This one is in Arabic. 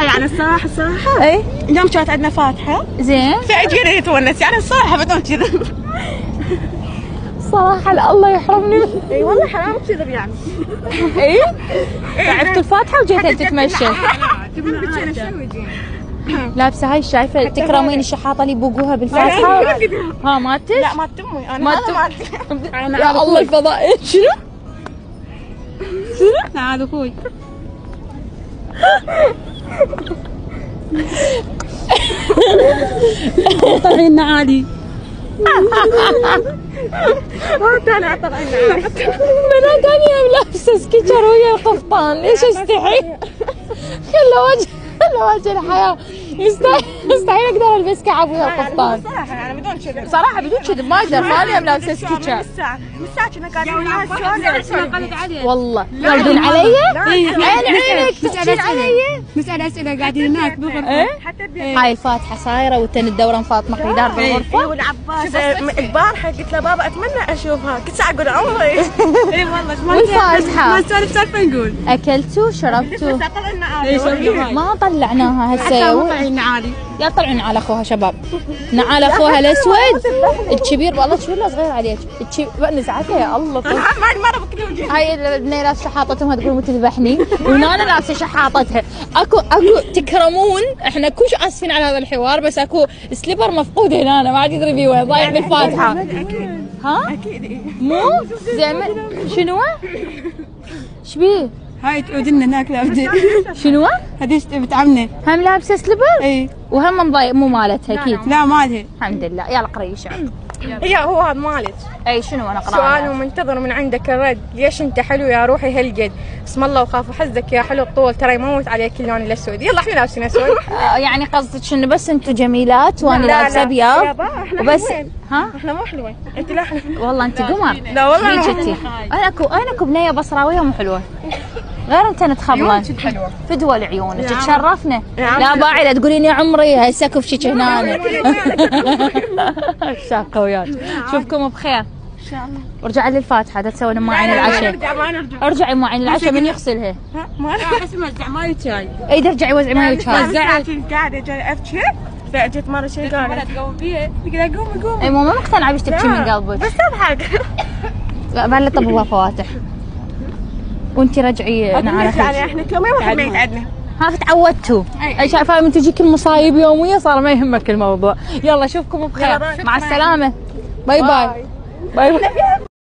يعني الصراحة اي اليوم كانت عندنا فاتحة زين فاجينا يتونس يعني الصراحة بدون كذا. صراحة لا الله يحرمني. اي والله حرام كذب يعني. اي تعبت الفاتحة وجيت تتمشى. لابسة هاي شايفة تكرمين الشحاطة اللي بوقوها بالفاتحة؟ ها مالتك؟ لا مالت امي انا مالتي. يا الله الفضائي شنو؟ شنو؟ تعال اخوي. طلعين عادي. طلع بنات انا لابسة سكيتشر ويا القفطان، ليش استحي؟ كله وجه الحياة، يستحيل اقدر البس كعب ويا القفطان. صراحة يعني بدون كذب. صراحة بدون كذب ما اقدر، ما اليوم لابسة سكيتشر. من الساعة كنا قاعدين الناس والله يردون علي؟ عين عينك تحكين علي؟ نسأل أسئلة قاعدين هناك بالغرفة. هاي الفاتحة صايرة وتن الدوران فاطمة قيدار بالغرفة. والعباس البارحة قلت له بابا أتمنى أشوفها، كنت ساعة أقول عمري. إي والله والفاتحة ما سالفة نقول. أكلتوا شربتوا؟ طلعنا ما طلعناها هسه. طلعين عالي. يا طلعوا نعال اخوها شباب، نعال اخوها الاسود الكبير. والله كبير لا صغير عليك نزعتها يا الله. ما بكذا وجهي. هاي البنيه لابسه شحاطتهم تقول تذبحني ونانا لابسه شحاطتها. اكو تكرمون، احنا كلش اسفين على هذا الحوار بس اكو سليبر مفقود هنا ما عاد يدري بيه وين، ضايع بالفاتحه. ها؟ أكيد. مو زين شنو؟ شبيه؟ هاي تودنا هناك لابدة. شنو؟ هذيش بتعمنا. هم لابسه سليبر؟ اي وهم مضايق مو مالتها اكيد. لا مالها. الحمد لله. يلا قريشه. هي هو هذا مالك. اي شنو انا قراءة؟ سؤال ومنتظر من عندك الرد، ليش انت حلو يا روحي هالقد؟ اسم الله وخاف حظك يا حلو الطول، ترى يموت عليك اللون الاسود. يلا احنا لابسين اسود. يعني قصدك انه بس انتم جميلات وانا لابسه ابيض وبس؟ ها؟ احنا مو حلوين، انت لا حلوة. والله انت قمر. لا والله جتي. انا اكو بنيه بصراويه مو حلوه غير انت نتخبلن. حلوة. فدوى لعيونك تشرفنا. لا باعي لا تقولين يا عمري هسه كفشك هنا. شاقه وياك. اشوفكم بخير ان شاء الله. ارجعي للفاتحه تسوين معين العشاء. ما نرجع. ارجعي معين العشاء من يغسلها؟ ما احس موزع ماي شاي. اي ارجعي وزعي ماي شاي. وزعت قاعده جاي ابكي، فاجت مره شيء قالت تقوم بيه، قلت قومي. اي مو مقتنعه بيش تبكي من قلبك بس اضحك. لا ما طبوها فواتح وانتي رجعي على يعني خير. احنا كل يوم واحد ميت عندنا. ها تعودتوا. اي شايفه من تجيك المصايب يوميه صار ما يهمك الموضوع. يلا اشوفكم بخير. مع السلامه. باي باي. باي باي.